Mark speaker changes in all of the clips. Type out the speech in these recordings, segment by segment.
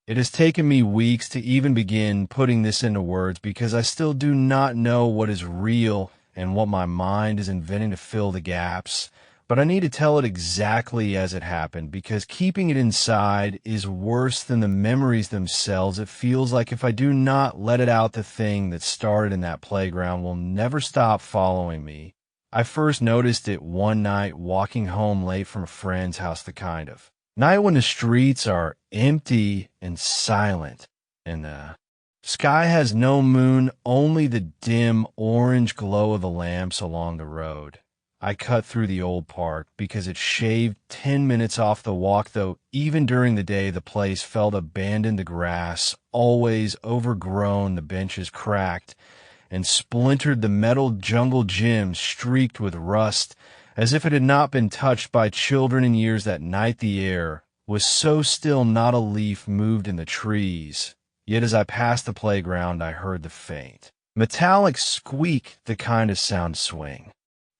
Speaker 1: It has taken me weeks to even begin putting this into words because I still do not know what is real and what my mind is inventing to fill the gaps. But I need to tell it exactly as it happened because keeping it inside is worse than the memories themselves. It feels like if I do not let it out, the thing that started in that playground will never stop following me. I first noticed it one night walking home late from a friend's house, the kind of night when the streets are empty and silent, and the sky has no moon, only the dim orange glow of the lamps along the road. I cut through the old park because it shaved 10 minutes off the walk, though even during the day the place felt abandoned. The grass always overgrown, the benches cracked and splintered, the metal jungle gym streaked with rust, as if it had not been touched by children in years. That night the air was so still, not a leaf moved in the trees. Yet as I passed the playground, I heard the faint, metallic squeak, the kind of sound swing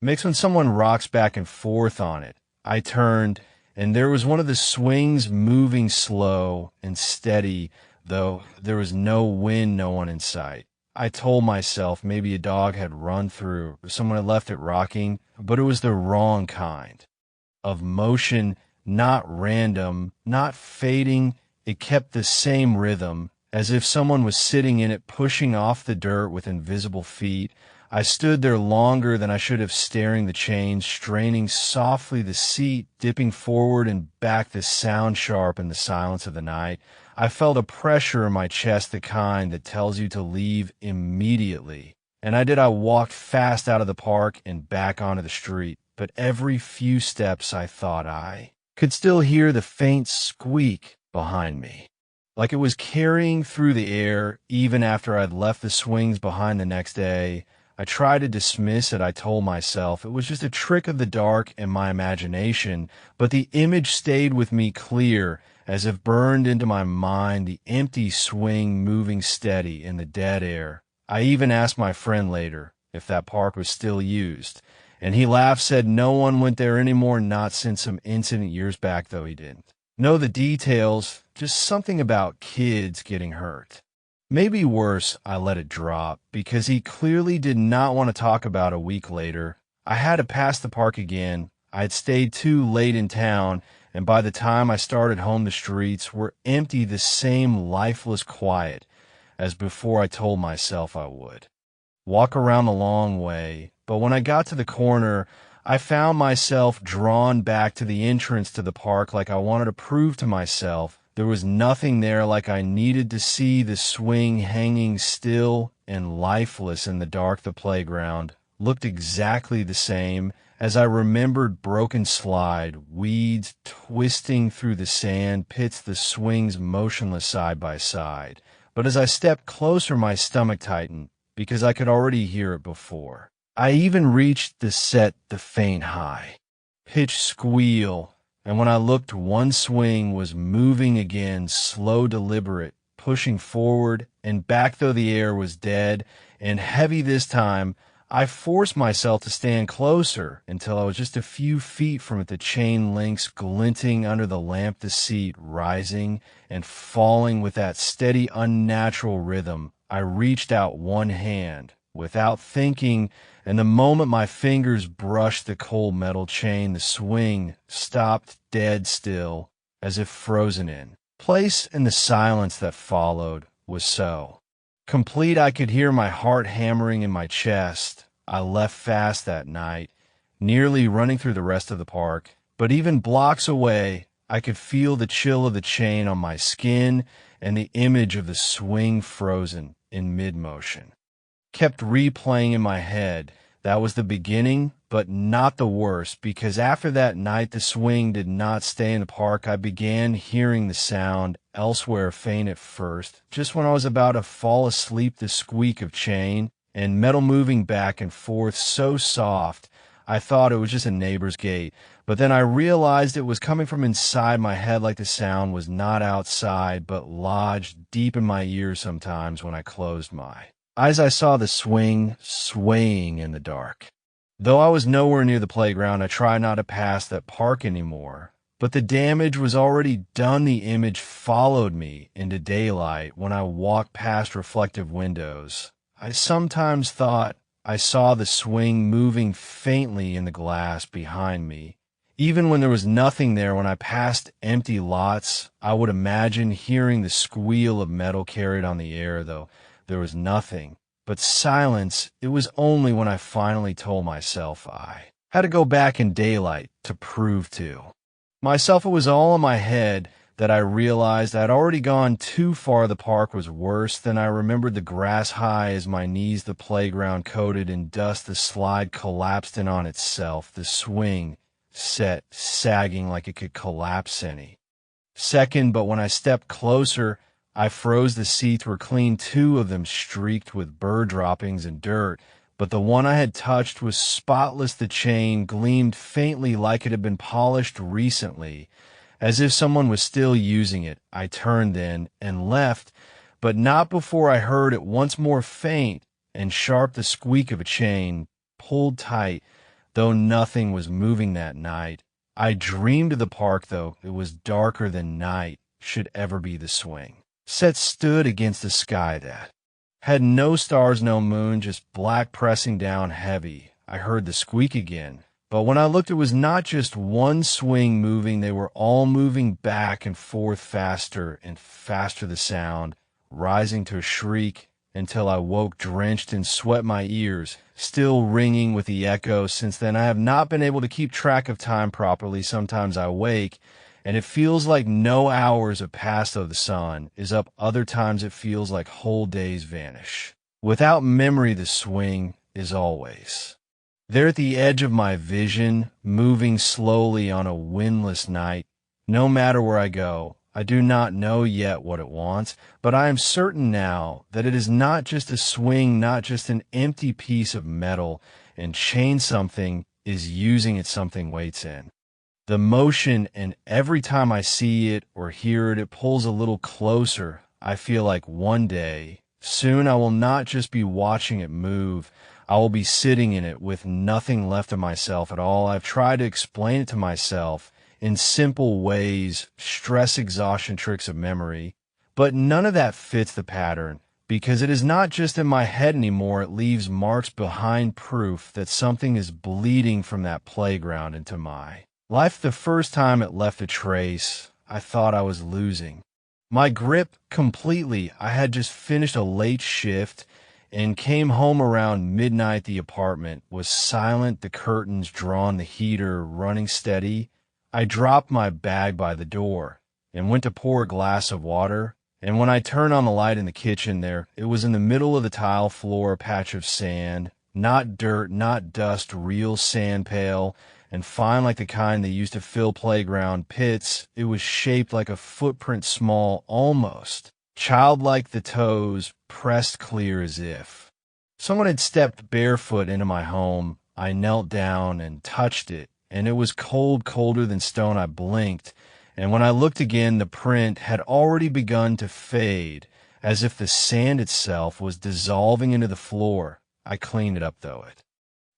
Speaker 1: makes when someone rocks back and forth on it. I turned, and there was one of the swings moving slow and steady, though there was no wind, no one in sight. I told myself maybe a dog had run through, or someone had left it rocking, but it was the wrong kind of motion, not random, not fading. It kept the same rhythm, as if someone was sitting in it, pushing off the dirt with invisible feet. I stood there longer than I should have, staring the chains, straining softly the seat, dipping forward and back, the sound sharp in the silence of the night. I felt a pressure in my chest, the kind that tells you to leave immediately. And I did. I walked fast out of the park and back onto the street. But every few steps I thought I could still hear the faint squeak behind me, like it was carrying through the air even after I'd left the swings behind the next day. I tried to dismiss it. I told myself it was just a trick of the dark and my imagination, but the image stayed with me clear, as if burned into my mind, the empty swing moving steady in the dead air. I even asked my friend later if that park was still used, and he laughed, said no one went there anymore, not since some incident years back, though he didn't know the details, just something about kids getting hurt. Maybe worse. I let it drop because he clearly did not want to talk about it. A week later, I had to pass the park again. I had stayed too late in town, and by the time I started home, the streets were empty, the same lifeless quiet as before. I told myself I would walk around the long way, but when I got to the corner, I found myself drawn back to the entrance to the park, like I wanted to prove to myself there was nothing there, like I needed to see the swing hanging still and lifeless in the dark. The playground looked exactly the same as I remembered: broken slide, weeds twisting through the sand, pits, the swings motionless side by side. But as I stepped closer, my stomach tightened because I could already hear it before. I even reached the faint high pitch squeal, and when I looked, one swing was moving again, slow, deliberate, pushing forward and back, though the air was dead and heavy this time. I forced myself to stand closer until I was just a few feet from it, the chain links glinting under the lamp, the seat rising and falling with that steady, unnatural rhythm. I reached out one hand without thinking, and the moment my fingers brushed the cold metal chain, the swing stopped dead still, as if frozen in place, and the silence that followed was so complete I could hear my heart hammering in my chest. I left fast that night, nearly running through the rest of the park, but even blocks away, I could feel the chill of the chain on my skin, and the image of the swing frozen in mid-motion kept replaying in my head. That was the beginning, but not the worst, because after that night the swing did not stay in the park. I began hearing the sound elsewhere, faint at first, just when I was about to fall asleep, the squeak of chain and metal moving back and forth, so soft I thought it was just a neighbor's gate. But then I realized it was coming from inside my head, like the sound was not outside, but lodged deep in my ears. Sometimes when I closed my eyes, I saw the swing swaying in the dark. Though I was nowhere near the playground, I tried not to pass that park anymore. But the damage was already done. The image followed me into daylight when I walked past reflective windows. I sometimes thought I saw the swing moving faintly in the glass behind me. Even when there was nothing there, when I passed empty lots, I would imagine hearing the squeal of metal carried on the air, though there was nothing. But silence, it was only when I finally told myself I had to go back in daylight to prove to myself it was all in my head, that I realized I'd already gone too far. The park was worse than I remembered. The grass high as my knees, the playground coated in dust, the slide collapsed in on itself, the swing set sagging like it could collapse any second. But when I stepped closer, I froze. The seats were clean, two of them streaked with bird droppings and dirt, but the one I had touched was spotless. The chain gleamed faintly like it had been polished recently, as if someone was still using it. I turned then and left, but not before I heard it once more, faint and sharp, the squeak of a chain pulled tight, though nothing was moving that night. I dreamed of the park, though it was darker than night should ever be. The swing set stood against the sky that had no stars, no moon, just black pressing down heavy. I heard the squeak again, but when I looked, it was not just one swing moving. They were all moving back and forth, faster and faster, the sound rising to a shriek until I woke drenched in sweat, my ears still ringing with the echo. Since then, I have not been able to keep track of time properly. Sometimes I wake and it feels like no hours have passed, though the sun is up. Other times it feels like whole days vanish. Without memory, the swing is always there at the edge of my vision, moving slowly on a windless night. No matter where I go, I do not know yet what it wants, but I am certain now that it is not just a swing, not just an empty piece of metal and chain. Something is using it, something waits in the motion, and every time I see it or hear it, it pulls a little closer. I feel like one day, soon, I will not just be watching it move, I will be sitting in it with nothing left of myself at all. I've tried to explain it to myself in simple ways, stress exhaustion tricks of memory, but none of that fits the pattern, because it is not just in my head anymore. It leaves marks behind, proof that something is bleeding from that playground into my life. The first time it left a trace, I thought I was losing my grip completely. I had just finished a late shift and came home around midnight. The apartment was silent, the curtains drawn, the heater running steady. I dropped my bag by the door and went to pour a glass of water. And when I turned on the light in the kitchen, there it was in the middle of the tile floor, a patch of sand, not dirt, not dust, real sand, pale and fine like the kind they used to fill playground pits. It was shaped like a footprint, small, almost childlike, the toes pressed clear as if someone had stepped barefoot into my home. I knelt down and touched it, and it was cold, colder than stone. I blinked, and when I looked again, the print had already begun to fade, as if the sand itself was dissolving into the floor. I cleaned it up, though it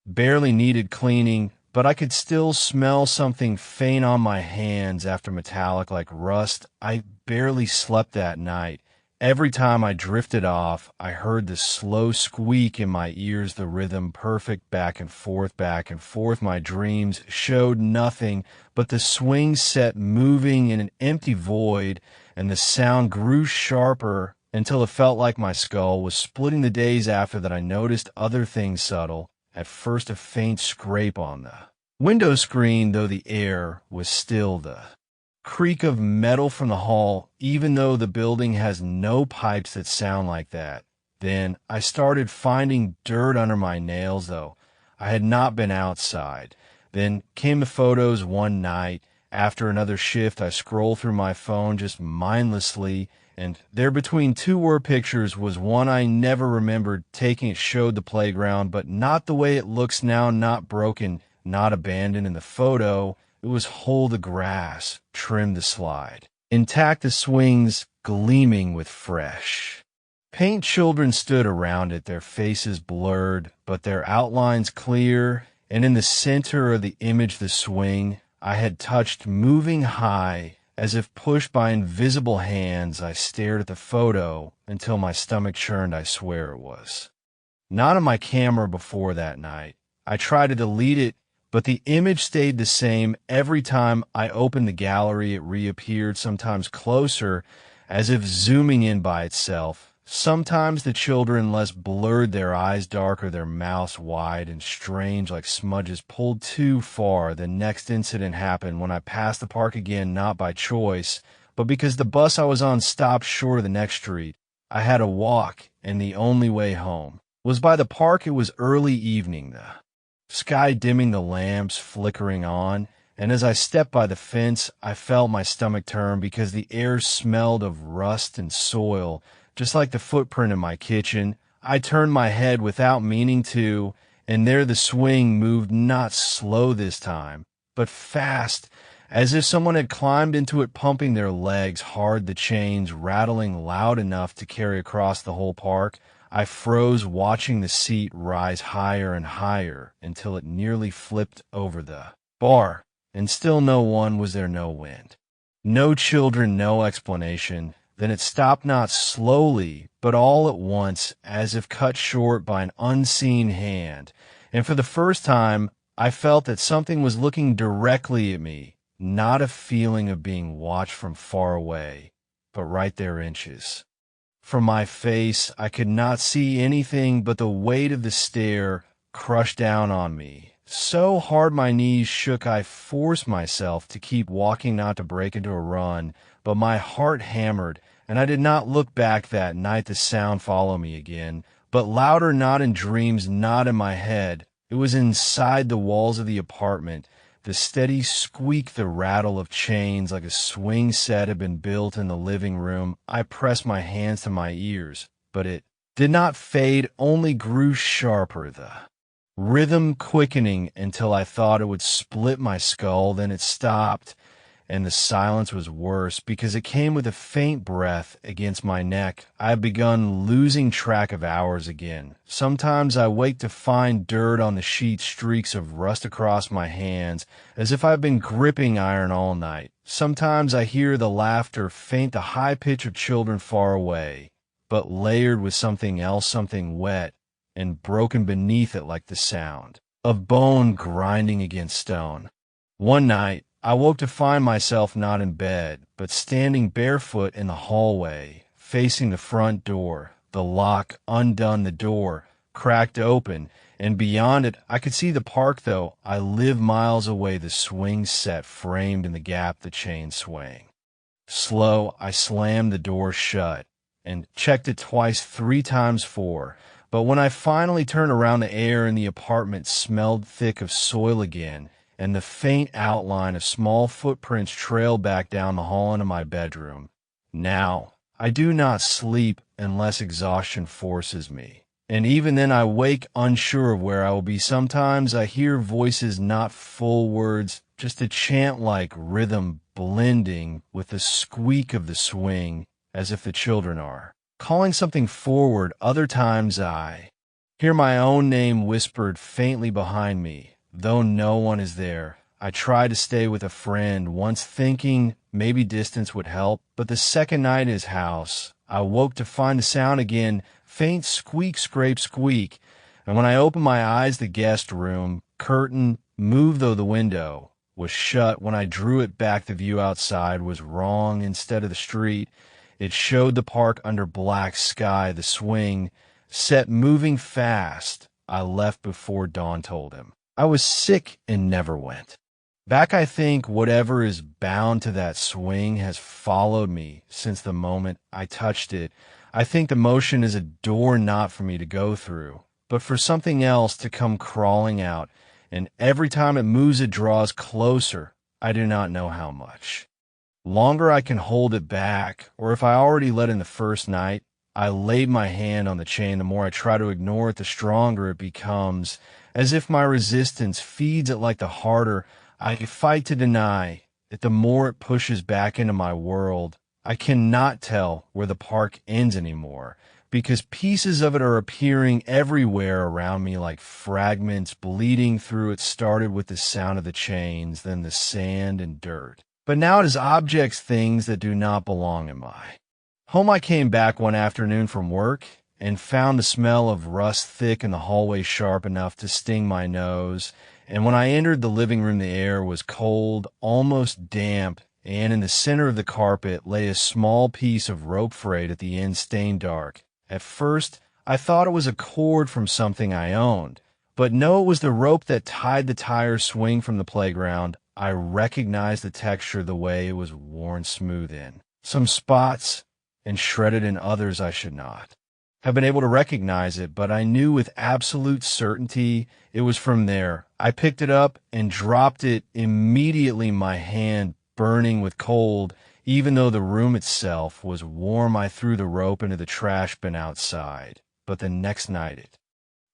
Speaker 1: barely needed cleaning, but I could still smell something faint on my hands, after metallic like rust. I barely slept that night. Every time I drifted off, I heard the slow squeak in my ears, the rhythm perfect, back and forth, back and forth. My dreams showed nothing but the swing set moving in an empty void, and the sound grew sharper until it felt like my skull was splitting. The days after that, I noticed other things subtle. At first, a faint scrape on the window screen, though the air was still, the creak of metal from the hall, even though the building has no pipes that sound like that. Then I started finding dirt under my nails, though I had not been outside. Then came the photos one night. After another shift, I scrolled through my phone just mindlessly, and there between two were pictures. Was one I never remembered taking. It showed the playground, but not the way it looks now, not broken, not abandoned. In the photo, it was whole, the grass trimmed, the slide intact, the swings gleaming with fresh paint. Children stood around it, their faces blurred, but their outlines clear, and in the center of the image, the swing I had touched moving high. As if pushed by invisible hands, I stared at the photo until my stomach churned, I swear it was. Not on my camera before that night. I tried to delete it, but the image stayed the same. Every time I opened the gallery, it reappeared, sometimes closer, as if zooming in by itself. Sometimes the children less blurred, their eyes darker, their mouths wide and strange like smudges pulled too far. The next incident happened when I passed the park again, not by choice, but because the bus I was on stopped short of the next street. I had to walk, and the only way home was by the park. It was early evening, the sky dimming, the lamps flickering on, and as I stepped by the fence, I felt my stomach turn because the air smelled of rust and soil, just like the footprint in my kitchen. I turned my head without meaning to, and there the swing moved, not slow this time, but fast, as if someone had climbed into it, pumping their legs hard, the chains rattling loud enough to carry across the whole park. I froze, watching the seat rise higher and higher until it nearly flipped over the bar, and still no one was there, no wind. No children, no explanation. Then it stopped, not slowly, but all at once, as if cut short by an unseen hand. And for the first time, I felt that something was looking directly at me, not a feeling of being watched from far away, but right there, inches from my face. I could not see anything, but the weight of the stare crushed down on me. So hard my knees shook, I forced myself to keep walking, not to break into a run, but my heart hammered, and I did not look back that night. The sound followed me again, but louder, not in dreams, not in my head. It was inside the walls of the apartment. The steady squeak, the rattle of chains, like a swing set had been built in the living room. I pressed my hands to my ears, but it did not fade, only grew sharper, the rhythm quickening until I thought it would split my skull. Then it stopped, and the silence was worse because it came with a faint breath against my neck. I had begun losing track of hours again. Sometimes I wake to find dirt on the sheet, streaks of rust across my hands, as if I've been gripping iron all night. Sometimes I hear the laughter, faint, the high pitch of children far away, but layered with something else, something wet and broken beneath it, like the sound of bone grinding against stone. One night, I woke to find myself not in bed, but standing barefoot in the hallway, facing the front door. The lock undone, the door cracked open, and beyond it I could see the park, though I lived miles away, the swing set framed in the gap, the chain swaying. Slow, I slammed the door shut and checked it twice, 3 times 4. But when I finally turned around, the air in the apartment smelled thick of soil again, and the faint outline of small footprints trailed back down the hall into my bedroom. Now, I do not sleep unless exhaustion forces me, and even then I wake unsure of where I will be. Sometimes I hear voices, not full words, just a chant-like rhythm blending with the squeak of the swing, as if the children are calling something forward. Other times I hear my own name whispered faintly behind me, though no one is there. I try to stay with a friend, once thinking maybe distance would help, but the second night in his house, I woke to find the sound again, faint squeak, scrape, squeak, and when I opened my eyes, the guest room curtain moved, though the window was shut. When I drew it back, the view outside was wrong. Instead of the street, it showed the park under black sky, the swing set moving fast. I left before Dawn told him. I was sick and never went back. I think whatever is bound to that swing has followed me since the moment I touched it. I think the motion is a door not for me to go through, but for something else to come crawling out, and every time it moves it draws closer. I do not know how much longer I can hold it back, or if I already let in the first night. I laid my hand on the chain. The more I try to ignore it, the stronger it becomes, as if my resistance feeds it. Like the harder I fight to deny it, the more it pushes back into my world. I cannot tell where the park ends anymore, because pieces of it are appearing everywhere around me like fragments bleeding through. It started with the sound of the chains, then the sand and dirt. But now it is objects, things that do not belong in my home. I came back one afternoon from work and found the smell of rust thick in the hallway, sharp enough to sting my nose. And when I entered the living room, the air was cold, almost damp, and in the center of the carpet lay a small piece of rope freight at the end, stained dark. At first, I thought it was a cord from something I owned, but no, it was the rope that tied the tire swing from the playground. I recognized the texture, the way it was worn smooth in some spots and shredded in others I should not have been able to recognize it, but I knew with absolute certainty it was from there. I picked it up and dropped it immediately, my hand burning with cold. Even though the room itself was warm, I threw the rope into the trash bin outside. But the next night it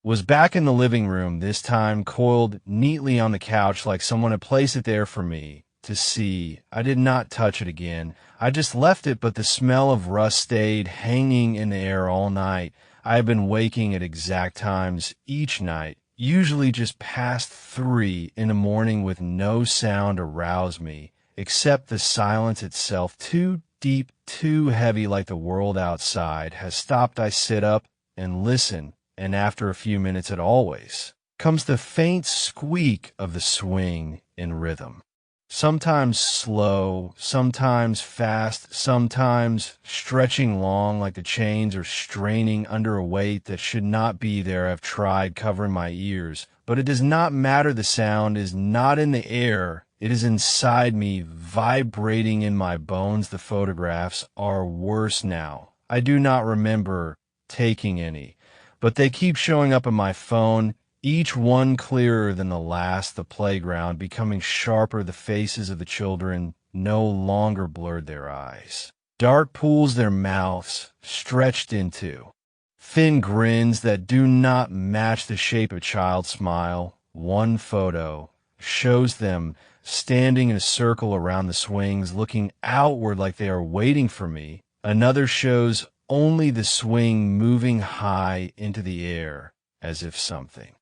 Speaker 1: was back in the living room, this time coiled neatly on the couch like someone had placed it there for me to see. I did not touch it again. I just left it, but the smell of rust stayed hanging in the air all night. I have been waking at exact times each night, usually just past 3 in the morning, with no sound to rouse me, except the silence itself, too deep, too heavy, like the world outside has stopped. I sit up and listen, and after a few minutes it always comes the faint squeak of the swing in rhythm. Sometimes slow, sometimes fast, sometimes stretching long like the chains are straining under a weight that should not be there. I've tried covering my ears, but it does not matter. The sound is not in the air. It is inside me, vibrating in my bones. The photographs are worse now. I do not remember taking any, but they keep showing up on my phone, each one clearer than the last. The playground becoming sharper, the faces of the children no longer blurred, their eyes dark pools, their mouths stretched into thin grins that do not match the shape of a child's smile. One photo shows them standing in a circle around the swings, looking outward like they are waiting for me. Another shows only the swing moving high into the air, as if something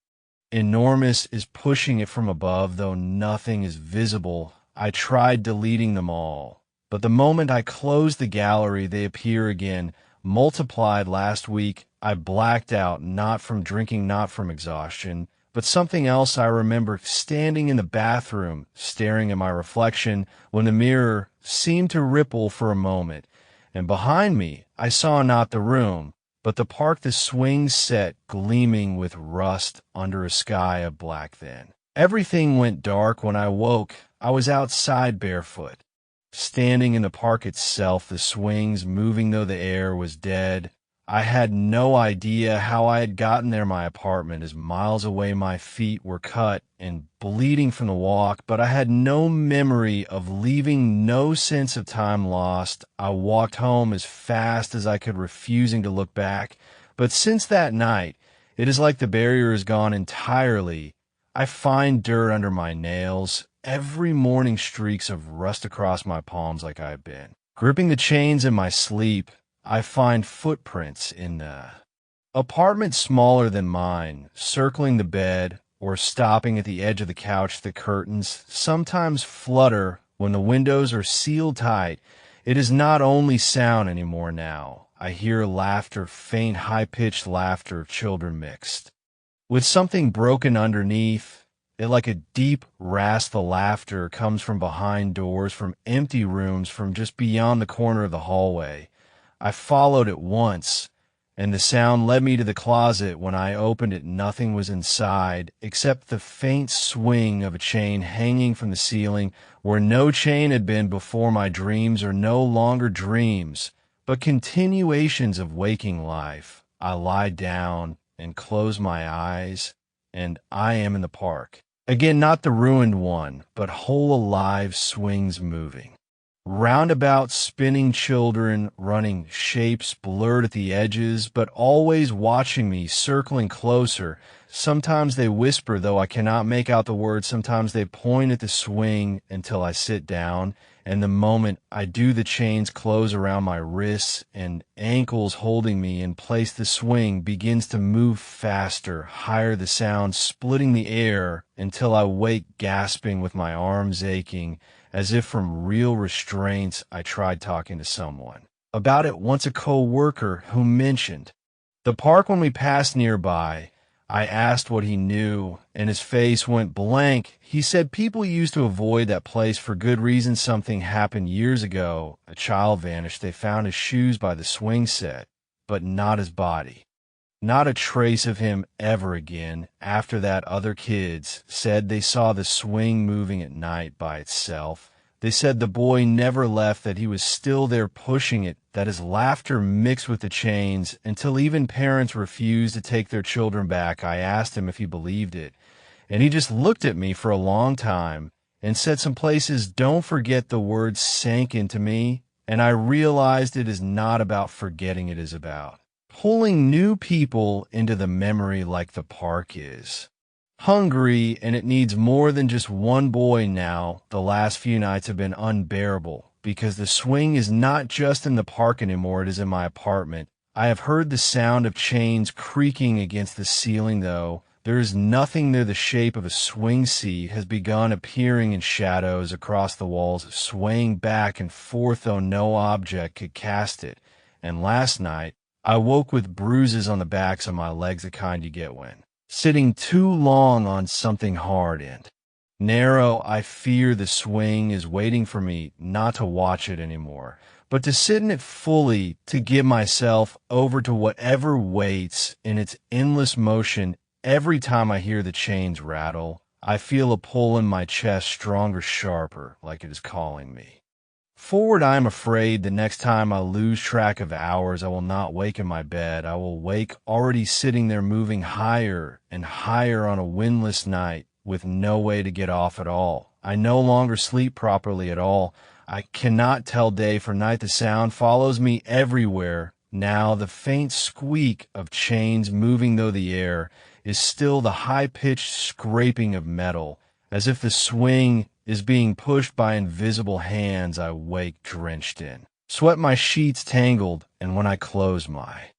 Speaker 1: enormous is pushing it from above, though nothing is visible. I tried deleting them all, but the moment I close the gallery, they appear again, multiplied. Last week, I blacked out, not from drinking, not from exhaustion, but something else. I remember standing in the bathroom, staring at my reflection, when the mirror seemed to ripple for a moment, and behind me, I saw not the room, but the park, the swings set, gleaming with rust under a sky of black. Then everything went dark. When I woke, I was outside barefoot, standing in the park itself, the swings moving though the air was dead. I had no idea how I had gotten there. My apartment is miles away. My feet were cut and bleeding from the walk, but I had no memory of leaving, no sense of time lost. I walked home as fast as I could, refusing to look back. But since that night, it is like the barrier is gone entirely. I find dirt under my nails. Every morning, streaks of rust across my palms, like I have been gripping the chains in my sleep. I find footprints in the apartment smaller than mine, circling the bed or stopping at the edge of the couch. The curtains sometimes flutter when the windows are sealed tight. It is not only sound anymore now. I hear laughter, faint, high-pitched laughter of children mixed with something broken underneath. It, like a deep rasp, the laughter comes from behind doors, from empty rooms, from just beyond the corner of the hallway. I followed it once, and the sound led me to the closet. When I opened it, nothing was inside except the faint swing of a chain hanging from the ceiling where no chain had been before. My dreams are no longer dreams, but continuations of waking life. I lie down and close my eyes, and I am in the park. Again, not the ruined one, but whole, alive, swings moving. Roundabout, spinning children, running shapes blurred at the edges, but always watching me, circling closer. Sometimes they whisper, though I cannot make out the words. Sometimes they point at the swing until I sit down, and the moment I do, the chains close around my wrists and ankles holding me in place. The swing begins to move faster, higher, the sound splitting the air until I wake gasping with my arms aching as if from real restraints. I tried talking to someone about it once, a co-worker who mentioned the park when we passed nearby. I asked what he knew, and his face went blank. He said people used to avoid that place for good reason. Something happened years ago. A child vanished. They found his shoes by the swing set, but not his body. Not a trace of him ever again. After that, other kids said they saw the swing moving at night by itself. They said the boy never left, that he was still there pushing it, that his laughter mixed with the chains until even parents refused to take their children back. I asked him if he believed it, and he just looked at me for a long time and said some places don't forget. The words sank into me, and I realized it is not about forgetting. It is about pulling new people into the memory like the park is. Hungry, and it needs more than just one boy now. The last few nights have been unbearable because the swing is not just in the park anymore, it is in my apartment. I have heard the sound of chains creaking against the ceiling, though. There is nothing there. The shape of a swing seat has begun appearing in shadows across the walls, swaying back and forth, though no object could cast it. And last night, I woke with bruises on the backs of my legs, the kind you get when sitting too long on something hard and narrow. I fear the swing is waiting for me, not to watch it anymore, but to sit in it fully, to give myself over to whatever waits in its endless motion. Every time I hear the chains rattle, I feel a pull in my chest, stronger, sharper, like it is calling me forward. I am afraid the next time I lose track of hours, I will not wake in my bed. I will wake already sitting there, moving higher and higher on a windless night with no way to get off at all. I no longer sleep properly at all. I cannot tell day from night. The sound follows me everywhere. Now the faint squeak of chains moving, though the air is still, the high-pitched scraping of metal, as if the swing is being pushed by invisible hands. I wake drenched in sweat, my sheets tangled, and when I close my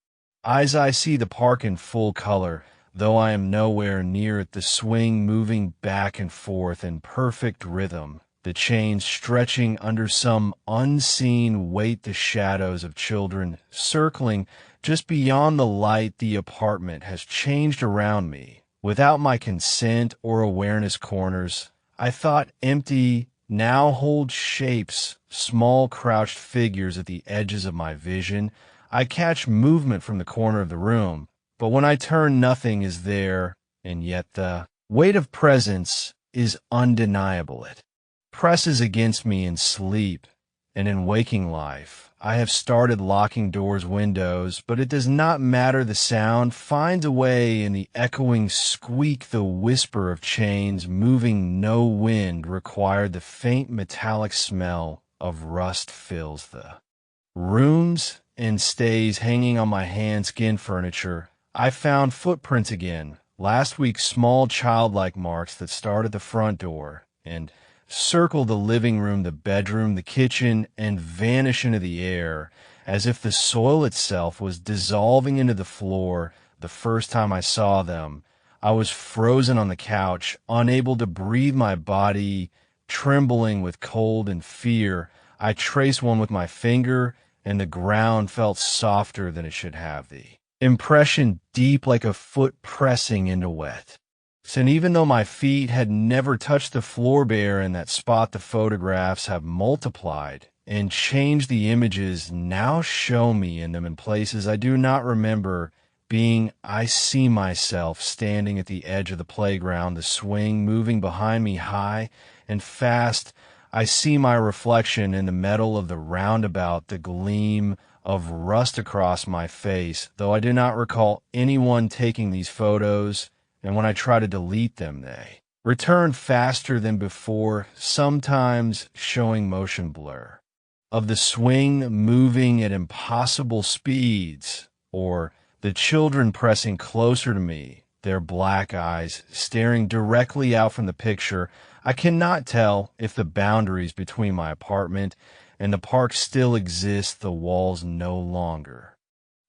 Speaker 1: eyes, I see the park in full color, though I am nowhere near it. The swing moving back and forth in perfect rhythm, the chains stretching under some unseen weight, the shadows of children circling just beyond the light. The apartment has changed around me without my consent or awareness. Corners I thought empty now hold shapes, small crouched figures at the edges of my vision. I catch movement from the corner of the room, but when I turn, nothing is there, and yet the weight of presence is undeniable. It presses against me in sleep and in waking life. I have started locking doors, windows, but it does not matter. The sound finds a way in the echoing squeak, the whisper of chains moving. No wind required. The faint metallic smell of rust fills the rooms and stays hanging on my hand. Skin furniture. I found footprints again. Last week, small childlike marks that start at the front door and circle the living room, the bedroom, the kitchen, and vanish into the air as if the soil itself was dissolving into the floor. The first time I saw them, I was frozen on the couch, unable to breathe, my body trembling with cold and fear. I traced one with my finger, and the ground felt softer than it should have, the impression deep, like a foot pressing into wet. And even though my feet had never touched the floor bare in that spot, the photographs have multiplied and changed. The images now show me in them in places I do not remember being. I see myself standing at the edge of the playground, the swing moving behind me high and fast. I see my reflection in the metal of the roundabout, the gleam of rust across my face, though I do not recall anyone taking these photos. And when I try to delete them, they return faster than before, sometimes showing motion blur of the swing moving at impossible speeds, or the children pressing closer to me their black eyes staring directly out from the picture. I cannot tell if the boundaries between my apartment and the park still exist. The walls no longer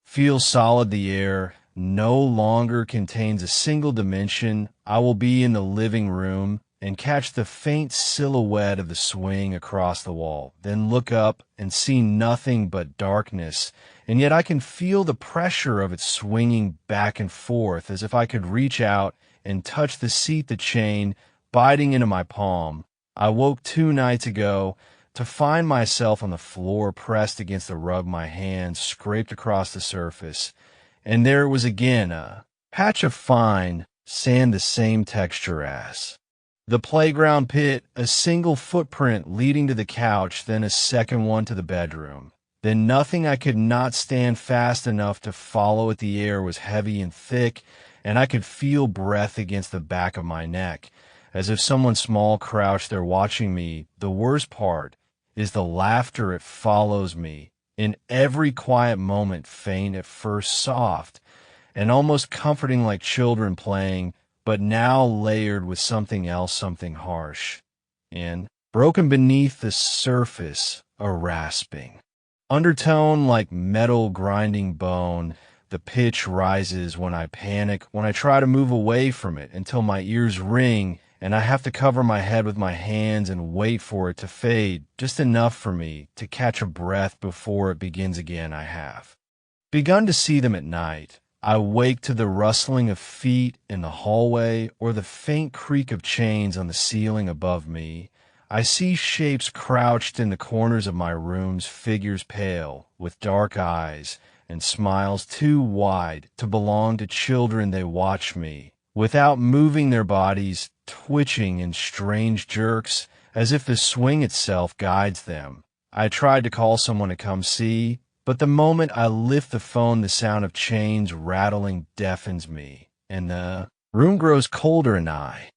Speaker 1: feel solid. The air no longer contains a single dimension. I will be in the living room and catch the faint silhouette of the swing across the wall, then look up and see nothing but darkness, and yet I can feel the pressure of it swinging back and forth as if I could reach out and touch the seat, the chain biting into my palm. I woke 2 nights ago to find myself on the floor, pressed against the rug, my hands scraped across the surface, and there was again a patch of fine sand, the same texture as the playground pit, a single footprint leading to the couch, then a second one to the bedroom. Then nothing. I could not stand fast enough to follow it. The air was heavy and thick, and I could feel breath against the back of my neck, as if someone small crouched there watching me. The worst part is the laughter. It follows me in every quiet moment, faint at first, soft, and almost comforting like children playing, but now layered with something else, something harsh. And broken beneath the surface, a rasping undertone like metal grinding bone. The pitch rises when I panic, when I try to move away from it, until my ears ring and I have to cover my head with my hands and wait for it to fade, just enough for me to catch a breath before it begins again. I have begun to see them at night. I wake to the rustling of feet in the hallway or the faint creak of chains on the ceiling above me. I see shapes crouched in the corners of my rooms, figures pale, with dark eyes and smiles too wide to belong to children. They watch me without moving their bodies, twitching in strange jerks, as if the swing itself guides them. I tried to call someone to come see, but the moment I lift the phone, the sound of chains rattling deafens me, and the room grows colder, and I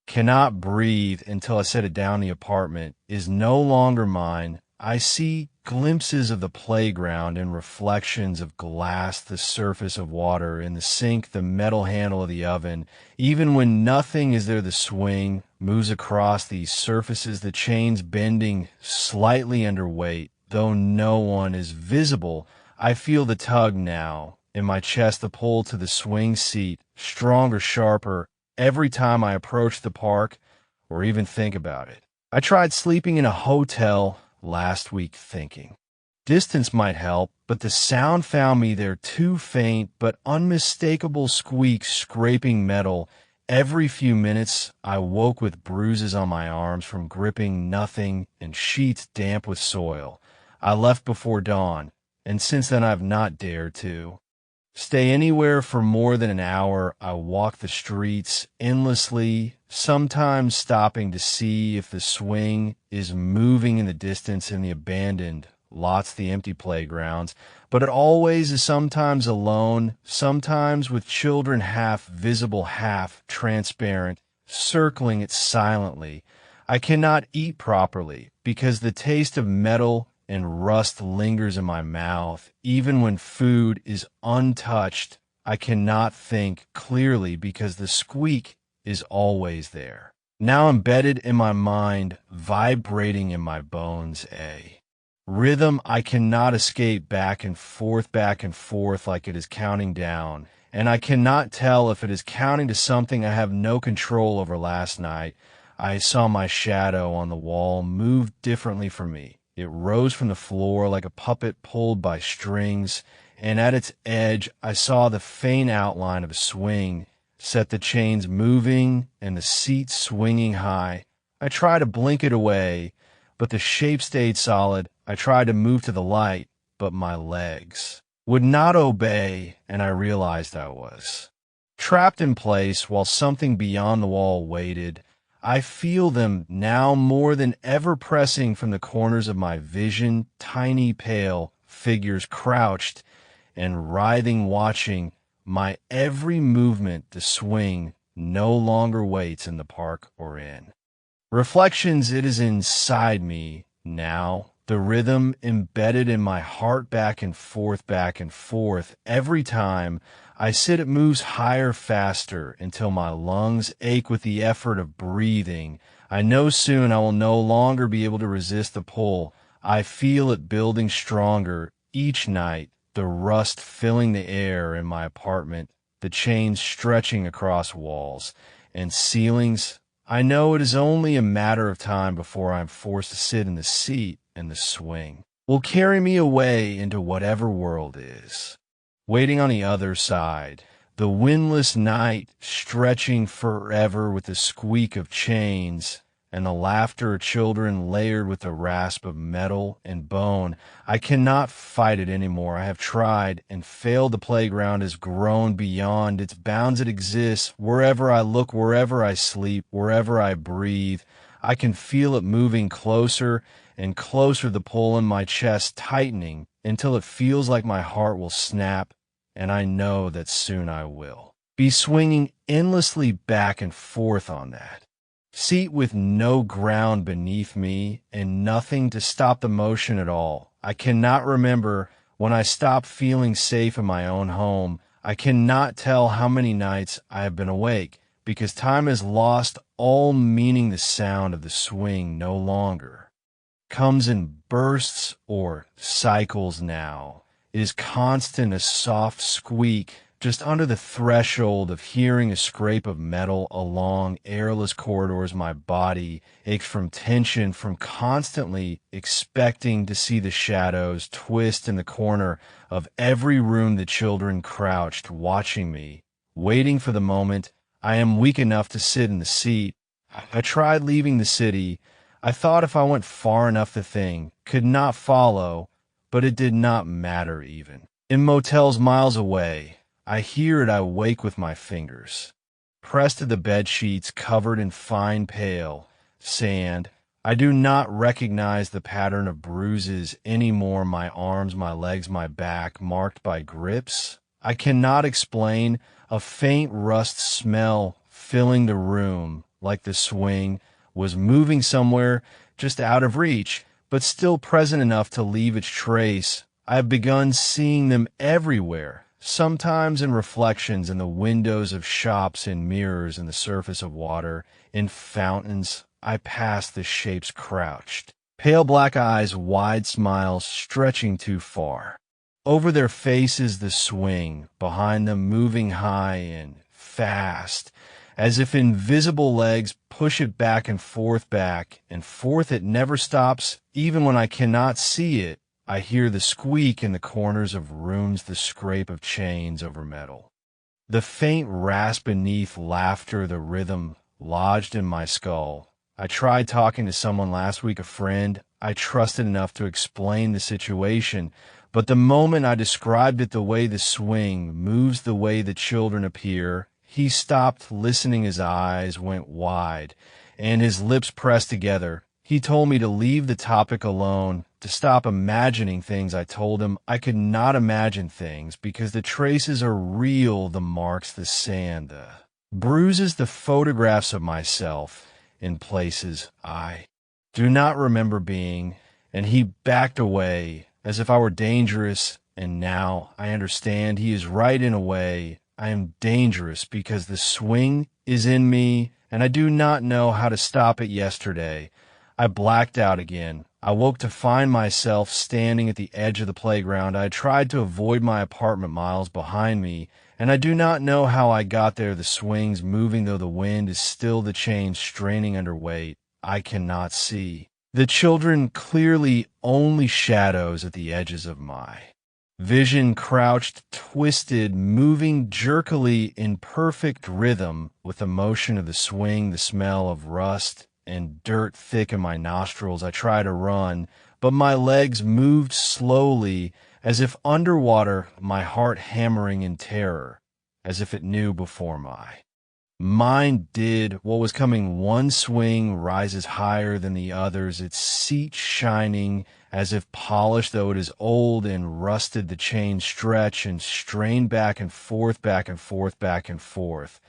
Speaker 1: cannot breathe until I set it down. The apartment is no longer mine. I see glimpses of the playground and reflections of glass, the surface of water in the sink, the metal handle of the oven. Even when nothing is there, the swing moves across these surfaces, the chains bending slightly under weight. Though no one is visible, I feel the tug now in my chest, the pull to the swing seat, stronger, sharper, every time I approach the park or even think about it. I tried sleeping in a hotel last week, thinking distance might help, but the sound found me there, too faint but unmistakable squeaks scraping metal. Every few minutes, I woke with bruises on my arms from gripping nothing and sheets damp with soil. I left before dawn, and since then I've not dared to stay anywhere for more than an hour. I walk the streets endlessly, sometimes stopping to see if the swing is moving in the distance in the abandoned lots, the empty playgrounds, but it always is, sometimes alone, sometimes with children half visible, half transparent, circling it silently. I cannot eat properly because the taste of metal and rust lingers in my mouth. Even when food is untouched, I cannot think clearly because the squeak is always there, now embedded in my mind, vibrating in my bones, a rhythm I cannot escape, back and forth like it is counting down, and I cannot tell if it is counting to something I have no control over. Last night, I saw my shadow on the wall move differently from me. It rose from the floor like a puppet pulled by strings, and at its edge I saw the faint outline of a swing, set the chains moving and the seat swinging high. I tried to blink it away, but the shape stayed solid. I tried to move to the light, but my legs would not obey, and I realized I was trapped in place while something beyond the wall waited. I feel them now more than ever, pressing from the corners of my vision, tiny pale figures crouched and writhing, watching my every movement. The swing no longer waits in the park or in reflections. It is inside me now, The rhythm embedded in my heart back and forth, back and forth. Every time I sit, it moves higher, faster, until my lungs ache with the effort of breathing. I know soon I will no longer be able to resist the pull. I feel it building stronger each night, the rust filling the air in my apartment, the chains stretching across walls and ceilings. I know it is only a matter of time before I am forced to sit in the seat, and the swing will carry me away into whatever world is waiting on the other side. The windless night stretching forever with the squeak of chains and the laughter of children layered with the rasp of metal and bone. I cannot fight it anymore. I have tried and failed. The playground has grown beyond its bounds. It exists wherever I look, wherever I sleep, wherever I breathe. I can feel it moving closer and closer, the pull in my chest tightening until it feels like my heart will snap, and I know that soon I will be swinging endlessly back and forth on that seat with no ground beneath me and nothing to stop the motion at all. I cannot remember when I stopped feeling safe in my own home. I cannot tell how many nights I have been awake, because time has lost all meaning. The sound of the swing no longer comes in bursts or cycles now. It is constant, a soft squeak just under the threshold of hearing a scrape of metal along airless corridors. My body aches from tension, from constantly expecting to see the shadows twist in the corner of every room. The children crouched, watching me, waiting for the moment I am weak enough to sit in the seat. I tried leaving the city. I thought if I went far enough the thing could not follow, but it did not matter even. In motels miles away, I hear it. I wake with my fingers pressed to the bed sheets covered in fine pale sand. I do not recognize the pattern of bruises anymore. My arms, my legs, my back marked by grips. I cannot explain. A faint rust smell filling the room, like the swing was moving somewhere just out of reach, but still present enough to leave its trace. I have begun seeing them everywhere, sometimes in reflections in the windows of shops, in mirrors, in the surface of water, in fountains. I pass the shapes crouched, pale black eyes, wide smiles stretching too far. Over their faces the swing, behind them moving high and fast, as if invisible legs push it back and forth, back and forth. It never stops, even when I cannot see it. I hear the squeak in the corners of rooms, the scrape of chains over metal, the faint rasp beneath laughter, the rhythm lodged in my skull. I tried talking to someone last week, a friend I trusted enough to explain the situation, but the moment I described it, the way the swing moves, the way the children appear, he stopped listening. His eyes went wide and his lips pressed together. He told me to leave the topic alone, to stop imagining things. I told him I could not imagine things because the traces are real, the marks, the sand, the bruises, the photographs of myself in places I do not remember being. And he backed away as if I were dangerous, and now I understand he is right in a way. I am dangerous because the swing is in me, and I do not know how to stop it. Yesterday, I blacked out again. I woke to find myself standing at the edge of the playground. I tried to avoid my apartment miles behind me, and I do not know how I got there. The swing's moving, though the wind is still, the chains straining under weight. I cannot see. The children clearly only shadows at the edges of my vision, crouched, twisted, moving jerkily in perfect rhythm with the motion of the swing, the smell of rust and dirt thick in my nostrils. I tried to run, but my legs moved slowly, as if underwater, my heart hammering in terror, as if it knew before my mind did what was coming. One swing rises higher than the others, its seat shining as if polished, though it is old and rusted. The chains stretch and strain back and forth, back and forth, back and forth.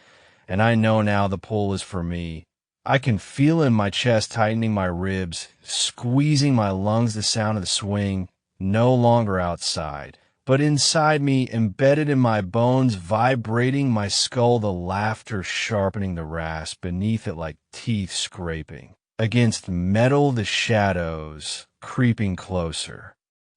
Speaker 1: And I know now the pull is for me. I can feel in my chest tightening my ribs, squeezing my lungs, the sound of the swing, no longer outside, but inside me, embedded in my bones, vibrating my skull, the laughter sharpening the rasp beneath it like teeth scraping. Against metal, the shadows creeping closer.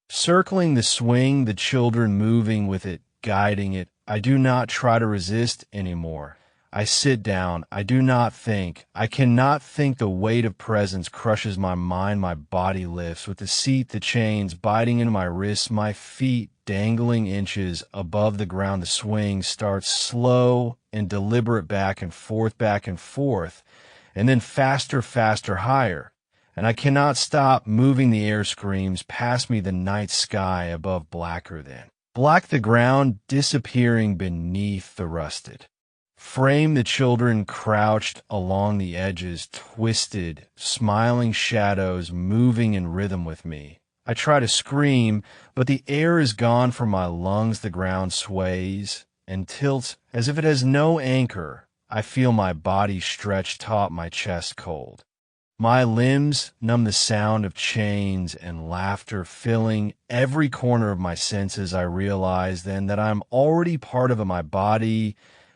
Speaker 1: Circling the swing, the children moving with it, guiding it. I do not try to resist anymore. I sit down. I do not think. I cannot think. The weight of presence crushes my mind. My body lifts. With the seat, the chains biting into my wrists, my feet dangling inches above the ground. The swing starts slow and deliberate, back and forth, and then faster, faster, higher. And I cannot stop moving. The air screams past me, the night sky above blacker than. Black the ground, disappearing beneath the rusted frame. The children crouched along the edges, twisted, smiling shadows moving in rhythm with me. I try to scream, but the air is gone from my lungs. The ground sways and tilts as if it has no anchor. I feel my body stretch taut, my chest cold. My limbs numb, the sound of chains and laughter filling every corner of my senses. I realize then that I'm already part of it. My body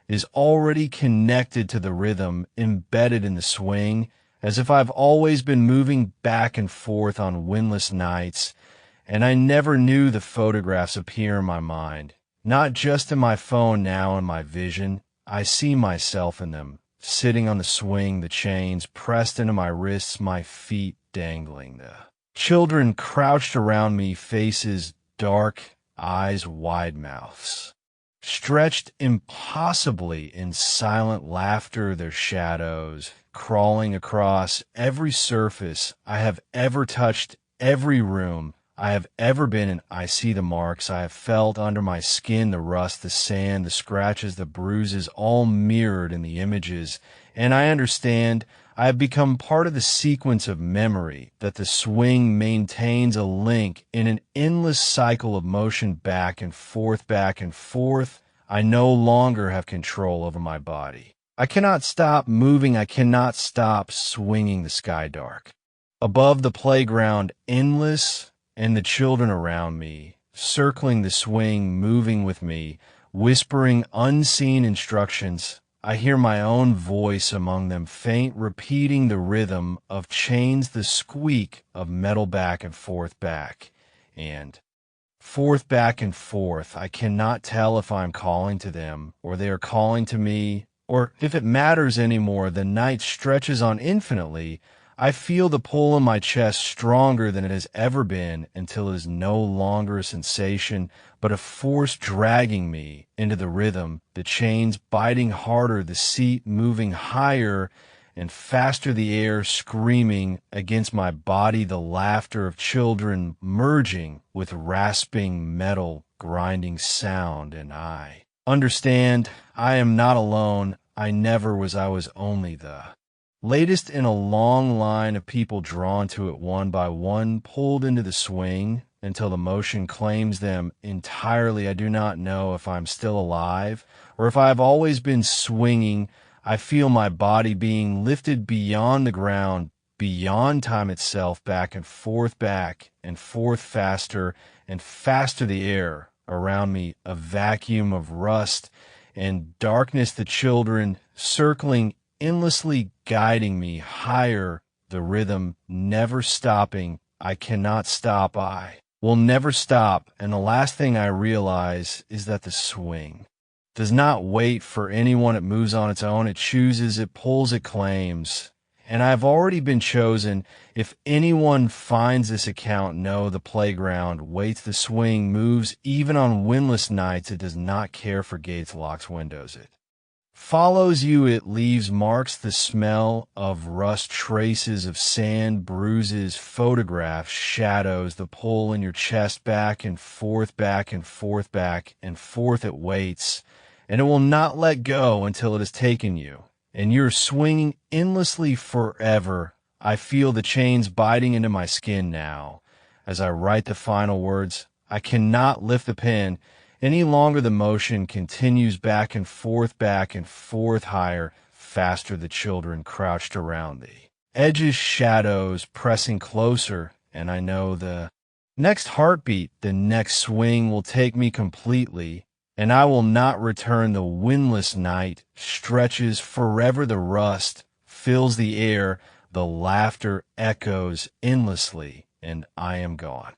Speaker 1: is already connected to the rhythm, embedded in the swing, as if I've always been moving back and forth on windless nights, and I never knew the photographs appear in my mind. Not just in my phone, now in my vision. I see myself in them, sitting on the swing, the chains pressed into my wrists, my feet dangling. The children crouched around me, faces dark, eyes wide, mouths stretched impossibly in silent laughter, their shadows crawling across every surface I have ever touched, every room I have ever been in. I see the marks I have felt under my skin, the rust, the sand, the scratches, the bruises, all mirrored in the images, and I understand I have become part of the sequence of memory, that the swing maintains a link in an endless cycle of motion, back and forth, back and forth. I no longer have control over my body. I cannot stop moving. I cannot stop swinging. The sky dark above the playground, endless, and the children around me, circling the swing, moving with me, whispering unseen instructions. I hear my own voice among them, faint, repeating the rhythm of chains, the squeak of metal, back and forth, back and forth, back and forth. I cannot tell if I'm calling to them, or they are calling to me, or if it matters anymore. The night stretches on infinitely. I feel the pull in my chest stronger than it has ever been, until it is no longer a sensation, but a force dragging me into the rhythm, the chains biting harder, the seat moving higher and faster, the air screaming against my body, the laughter of children merging with rasping metal, grinding sound, and I understand I am not alone. I never was. I was only the latest in a long line of people drawn to it one by one, pulled into the swing until the motion claims them entirely. I do not know if I'm still alive or if I've always been swinging. I feel my body being lifted beyond the ground, beyond time itself, back and forth, faster and faster. The air around me, a vacuum of rust and darkness. The children circling endlessly, guiding me higher, the rhythm never stopping. I cannot stop. I will never stop. And the last thing I realize is that the swing does not wait for anyone. It moves on its own. It chooses, it pulls, it claims. And I've already been chosen. If anyone finds this account, know the playground waits. The swing moves even on windless nights. It does not care for gates, locks, windows. It follows you. It leaves marks, the smell of rust, traces of sand, bruises, photographs, shadows, the pull in your chest, back and forth, back and forth, back and forth. It waits, and it will not let go until it has taken you, and you're swinging endlessly forever. I feel the chains biting into my skin now as I write the final words. I cannot lift the pen any longer. The motion continues, back and forth, higher, faster the children crouched around thee. Edge's shadows pressing closer, and I know the next heartbeat, the next swing will take me completely, and I will not return. The windless night stretches forever, the rust fills the air, the laughter echoes endlessly, and I am gone.